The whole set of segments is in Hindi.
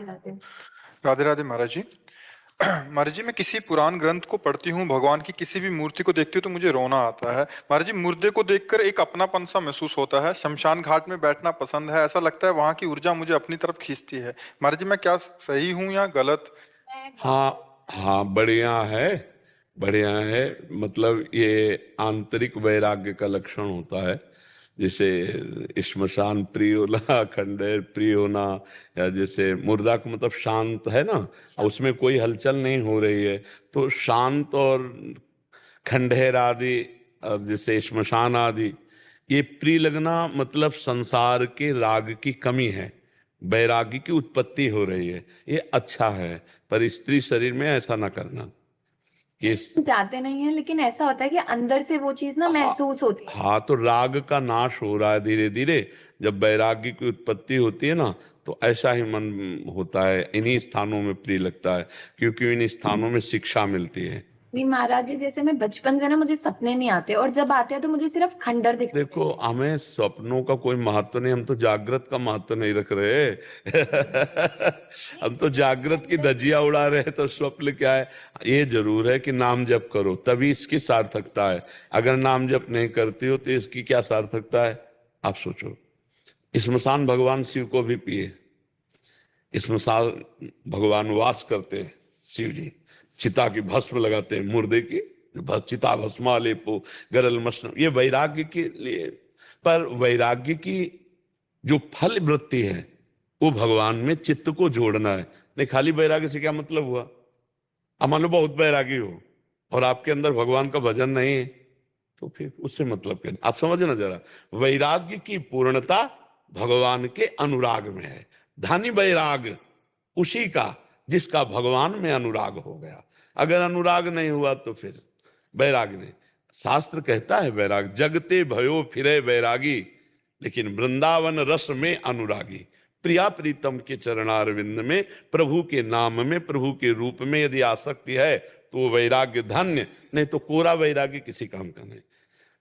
राधे। राधे राधे महाराज जी। महाराज जी, मैं किसी पुराण ग्रंथ को पढ़ती हूँ, भगवान की किसी भी मूर्ति को देखती हूँ तो मुझे रोना आता है। महाराज जी, मुर्दे को देखकर एक अपनापन सा महसूस होता है। शमशान घाट में बैठना पसंद है, ऐसा लगता है वहां की ऊर्जा मुझे अपनी तरफ खींचती है। महाराज जी, मैं क्या सही हूँ या गलत? मैं हाँ डॉक्टर। हाँ, बढ़िया है, बढ़िया है। मतलब ये आंतरिक वैराग्य का लक्षण होता है। जैसे श्मशान प्रिय होना, खंडहर प्रिय होना, या जैसे मुर्दा का मतलब शांत है ना, उसमें कोई हलचल नहीं हो रही है, तो शांत। और खंडहर आदि और जैसे श्मशान आदि, ये प्रिय लगना मतलब संसार के राग की कमी है, वैराग्य की उत्पत्ति हो रही है, ये अच्छा है। पर स्त्री शरीर में ऐसा ना करना कि जाते नहीं है, लेकिन ऐसा होता है कि अंदर से वो चीज ना हाँ, महसूस होती है। हाँ, तो राग का नाश हो रहा है धीरे धीरे। जब वैराग्य की उत्पत्ति होती है ना, तो ऐसा ही मन होता है, इन्हीं स्थानों में प्रिय लगता है, क्योंकि इन स्थानों में शिक्षा मिलती है। नहीं महाराज जी, जैसे मैं बचपन से ना मुझे सपने नहीं आते, और जब आते हैं तो मुझे सिर्फ खंडर दिखते हैं। देखो, हमें सपनों का कोई महत्व नहीं, हम तो जागृत का महत्व नहीं रख रहे। हम तो जागृत की धज्जियां उड़ा रहे हैं, तो स्वप्न क्या है? ये जरूर है कि नाम जप करो, तभी इसकी सार्थकता है। अगर नाम जप नहीं करती हो तो इसकी क्या सार्थकता है? आप सोचो। स्मशान भगवान शिव को भी पिए, स्मशान भगवान वास करते हैं शिव जी, चिता की भस्म लगाते हैं, मुर्दे की चिता भस्मा लेपो गरल मस्त, ये वैराग्य के लिए। पर वैराग्य की जो फल वृत्ति है, वो भगवान में चित्त को जोड़ना है। नहीं, खाली वैराग्य से क्या मतलब हुआ? अब मान लो बहुत वैरागी हो और आपके अंदर भगवान का भजन नहीं है, तो फिर उससे मतलब क्या? आप समझना जरा, वैराग्य की पूर्णता भगवान के अनुराग में है। धनी वैराग उसी का जिसका भगवान में अनुराग हो गया। अगर अनुराग नहीं हुआ तो फिर वैराग नहीं। शास्त्र कहता है वैराग जगते भयो फिरे वैरागी, लेकिन वृंदावन रस में अनुरागी। प्रिया प्रीतम के चरणारविंद में, प्रभु के नाम में, प्रभु के रूप में यदि आसक्ति है तो वो वैराग्य धन्य। नहीं तो कोरा वैराग्य किसी काम का नहीं।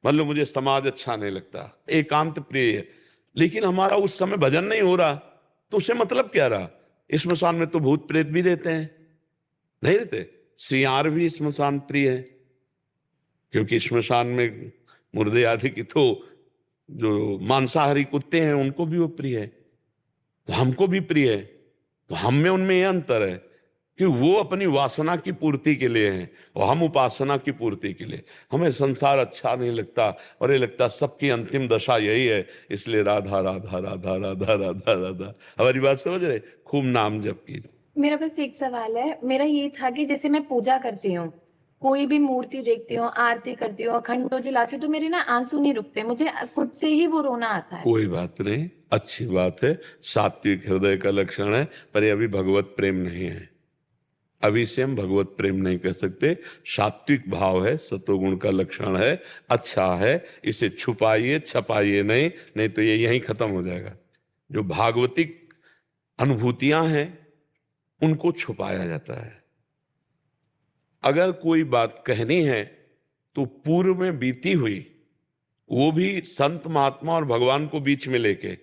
मान लो मुझे समाज अच्छा नहीं लगता, एकांत प्रिय है, लेकिन हमारा उस समय भजन नहीं हो रहा, तो उसे मतलब क्या रहा? स्मशान में तो भूत प्रेत भी रहते हैं, नहीं रहते? सियार भी स्मशान प्रिय है, क्योंकि स्मशान में मुर्दे आदि की तो जो मांसाहारी कुत्ते हैं उनको भी वो प्रिय है, तो हमको भी प्रिय है। तो हम में उनमें यह अंतर है कि वो अपनी वासना की पूर्ति के लिए हैं और हम उपासना की पूर्ति के लिए। हमें संसार अच्छा नहीं लगता, और ये लगता सबकी अंतिम दशा यही है, इसलिए राधा राधा राधा राधा राधा राधा। हमारी बात समझ रहे? खूब नाम जप कीजिए। मेरा बस एक सवाल है, मेरा ये था कि जैसे मैं पूजा करती हूँ, कोई भी मूर्ति देखती हूँ, आरती करती हूँ, अखंड जलाती हूँ, तो मेरे ना आंसू नहीं रुकते, मुझे खुद से ही वो रोना आता है। कोई बात नहीं, अच्छी बात है, सात्विक हृदय का लक्षण है, पर ये अभी भगवत प्रेम नहीं है। अभी से हम भगवत प्रेम नहीं कह सकते। सात्विक भाव है, सतोगुण का लक्षण है, अच्छा है। इसे छुपाइए छपाइए नहीं, नहीं तो ये यहीं खत्म हो जाएगा। जो भागवतिक अनुभूतियां हैं उनको छुपाया जाता है। अगर कोई बात कहनी है तो पूर्व में बीती हुई, वो भी संत महात्मा और भगवान को बीच में लेके,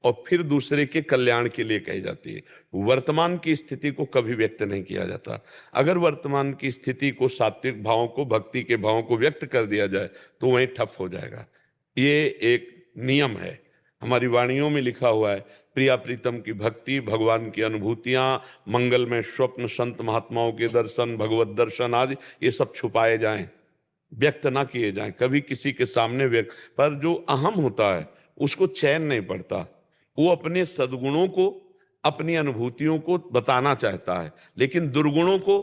और फिर दूसरे के कल्याण के लिए कही जाती है। वर्तमान की स्थिति को कभी व्यक्त नहीं किया जाता। अगर वर्तमान की स्थिति को, सात्विक भावों को, भक्ति के भावों को व्यक्त कर दिया जाए तो वहीं ठप हो जाएगा। ये एक नियम है, हमारी वाणियों में लिखा हुआ है। प्रिया प्रीतम की भक्ति, भगवान की अनुभूतियां, मंगल में स्वप्न, संत महात्माओं के दर्शन, भगवत दर्शन आदि, ये सब छुपाए जाएं, व्यक्त ना किए जाएं कभी किसी के सामने व्यक्त। पर जो अहम होता है उसको चैन नहीं पड़ता, वो अपने सद्गुणों को, अपनी अनुभूतियों को बताना चाहता है, लेकिन दुर्गुणों को,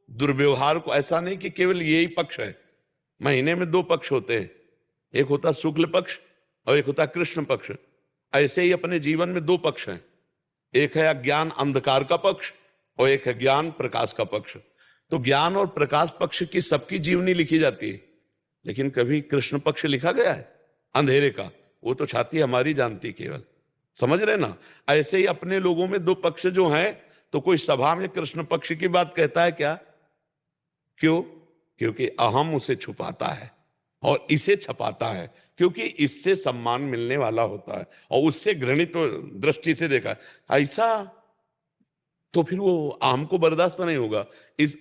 दुर्व्यवहार को। ऐसा नहीं कि केवल यही पक्ष है, महीने में दो पक्ष होते हैं, एक होता शुक्ल पक्ष और एक होता कृष्ण पक्ष। ऐसे ही अपने जीवन में दो पक्ष हैं, एक है अज्ञान अंधकार का पक्ष और एक है ज्ञान प्रकाश का पक्ष। तो ज्ञान और प्रकाश पक्ष की सबकी जीवनी लिखी जाती है, लेकिन कभी कृष्ण पक्ष लिखा गया है अंधेरे का? वो तो छाती हमारी जानती केवल, समझ रहे ना? ऐसे ही अपने लोगों में दो पक्ष जो हैं, तो कोई सभा में कृष्ण पक्ष की बात कहता है क्या? क्यों? क्योंकि अहम उसे छुपाता है और इसे छपाता है, क्योंकि इससे सम्मान मिलने वाला होता है और उससे घृणित दृष्टि से देखा। ऐसा तो फिर वो हमको बर्दाश्त नहीं होगा।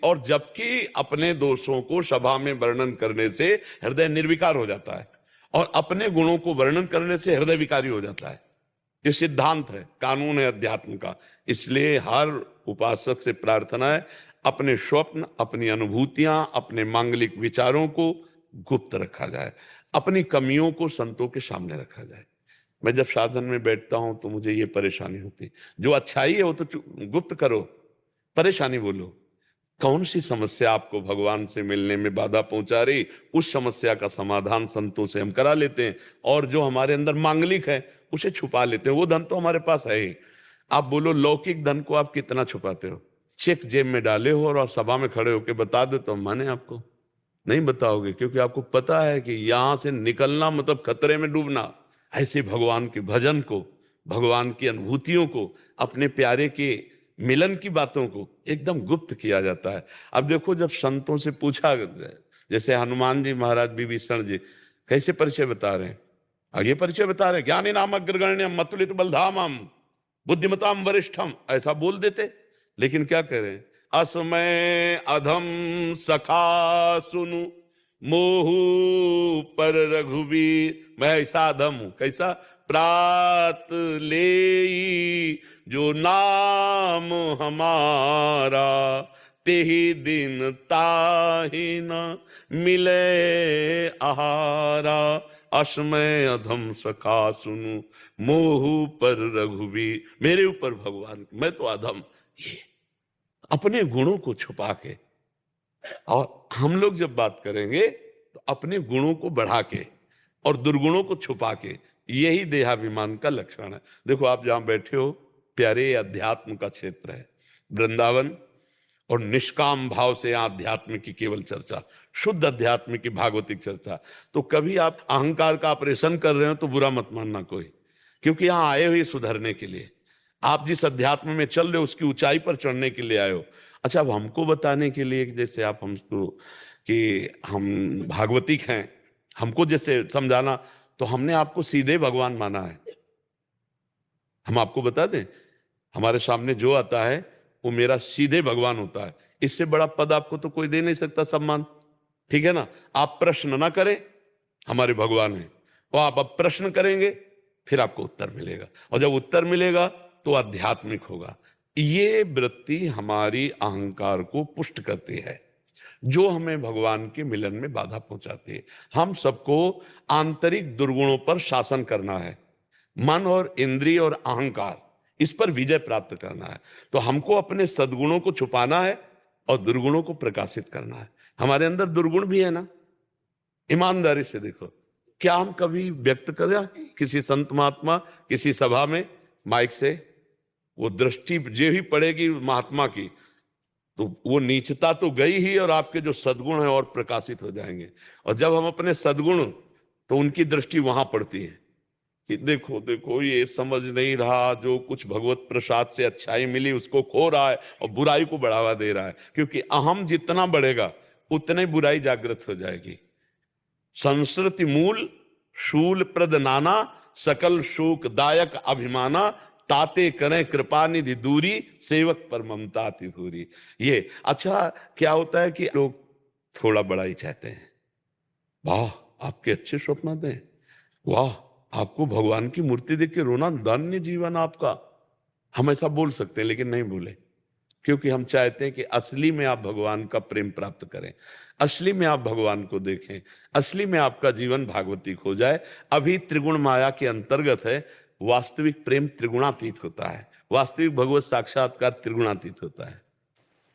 और जबकि अपने दोषों को सभा में वर्णन करने से हृदय निर्विकार हो जाता है और अपने गुणों को वर्णन करने से हृदय विकारी हो जाता है। ये सिद्धांत है, कानून है अध्यात्म का। इसलिए हर उपासक से प्रार्थना है, अपने स्वप्न, अपनी अनुभूतियां, अपने मांगलिक विचारों को गुप्त रखा जाए, अपनी कमियों को संतों के सामने रखा जाए। मैं जब साधन में बैठता हूं तो मुझे ये परेशानी होती, जो अच्छाई है वो तो गुप्त करो, परेशानी बोलो। कौन सी समस्या आपको भगवान से मिलने में बाधा पहुंचा रही, उस समस्या का समाधान संतों से हम करा लेते हैं। और जो हमारे अंदर मांगलिक है उसे छुपा लेते हैं। वो धन तो हमारे पास है ही। आप बोलो लौकिक धन को आप कितना छुपाते हो? चेक जेब में डाले हो और सभा में खड़े होकर बता दो तो हम माने आपको? नहीं बताओगे, क्योंकि आपको पता है कि यहां से निकलना मतलब खतरे में डूबना। ऐसे भगवान के भजन को, भगवान की अनुभूतियों को, अपने प्यारे के मिलन की बातों को एकदम गुप्त किया जाता है। अब देखो, जब संतों से पूछा, जैसे हनुमान जी महाराज, विभीषण जी कैसे परिचय बता रहे हैं, आगे परिचय बता रहे हैं, ज्ञानी नाम अग्रगण्यम मतुलित बलधामम बुद्धिमताम वरिष्ठम, ऐसा बोल देते। लेकिन क्या करें, असमय अधम सखा सुनु मोहु पर रघुवीर, मैं ऐसा अधम हूं। कैसा? प्रात ले जो नाम हमारा, तेहि दिन ताहि न मिले आहारा। असमय अधम सखा सुनु मोहु पर रघुवीर, मेरे ऊपर भगवान, मैं तो अधम। ये अपने गुणों को छुपा के, और हम लोग जब बात करेंगे तो अपने गुणों को बढ़ा के और दुर्गुणों को छुपा के, यही देहाभिमान का लक्षण है। देखो, आप जहां बैठे हो, प्यारे अध्यात्म का क्षेत्र है, वृंदावन, और निष्काम भाव से यहाँ अध्यात्म की केवल चर्चा, शुद्ध अध्यात्म की भागवतिक चर्चा। तो कभी आप अहंकार का ऑपरेशन कर रहे हो तो बुरा मत मानना कोई, क्योंकि यहाँ आए हुए सुधरने के लिए। आप जिस अध्यात्म में चल रहे हो उसकी ऊंचाई पर चढ़ने के लिए आए हो। अच्छा, अब हमको बताने के लिए, जैसे आप हमको कि हम भागवतिक हैं, हमको जैसे समझाना, तो हमने आपको सीधे भगवान माना है। हम आपको बता दें, हमारे सामने जो आता है वो मेरा सीधे भगवान होता है। इससे बड़ा पद आपको तो कोई दे नहीं सकता, सम्मान, ठीक है ना। आप प्रश्न ना करें, हमारे भगवान है, और आप अब प्रश्न करेंगे फिर आपको उत्तर मिलेगा, और जब उत्तर मिलेगा तो आध्यात्मिक होगा। ये वृत्ति हमारी अहंकार को पुष्ट करती है, जो हमें भगवान के मिलन में बाधा पहुंचाती है। हम सबको आंतरिक दुर्गुणों पर शासन करना है, मन और इंद्रिय और अहंकार, इस पर विजय प्राप्त करना है। तो हमको अपने सद्गुणों को छुपाना है और दुर्गुणों को प्रकाशित करना है। हमारे अंदर दुर्गुण भी है ना, ईमानदारी से देखो, क्या हम कभी व्यक्त करें किसी संत महात्मा, किसी सभा में माइक से, वो दृष्टि जे ही पड़ेगी महात्मा की, तो वो नीचता तो गई ही, और आपके जो सद्गुण है और प्रकाशित हो जाएंगे। और जब हम अपने सद्गुण, तो उनकी दृष्टि वहां पड़ती है कि देखो देखो, ये समझ नहीं रहा, जो कुछ भगवत प्रसाद से अच्छाई मिली उसको खो रहा है और बुराई को बढ़ावा दे रहा है। क्योंकि अहम जितना बढ़ेगा उतने बुराई जागृत हो जाएगी। संस्कृति मूल शूल प्रद नाना, सकल शोक दायक अभिमाना, ताते करें कृपा निधि दूरी, सेवक पर ममता तिहूरी। ये अच्छा, क्या होता है कि लोग थोड़ा बड़ाई चाहते हैं। वाह, आपके अच्छे स्वप्न दें, वाह, आपको भगवान की मूर्ति देख के रोना, धन्य जीवन आपका। हम ऐसा बोल सकते हैं, लेकिन नहीं बोले, क्योंकि हम चाहते हैं कि असली में आप भगवान का प्रेम प्राप्त करें, असली में आप भगवान को देखें, असली में आपका जीवन भागवतिक हो जाए। अभी त्रिगुण माया के अंतर्गत है, वास्तविक प्रेम त्रिगुणातीत होता है, वास्तविक भगवत साक्षात्कार त्रिगुणातीत होता है।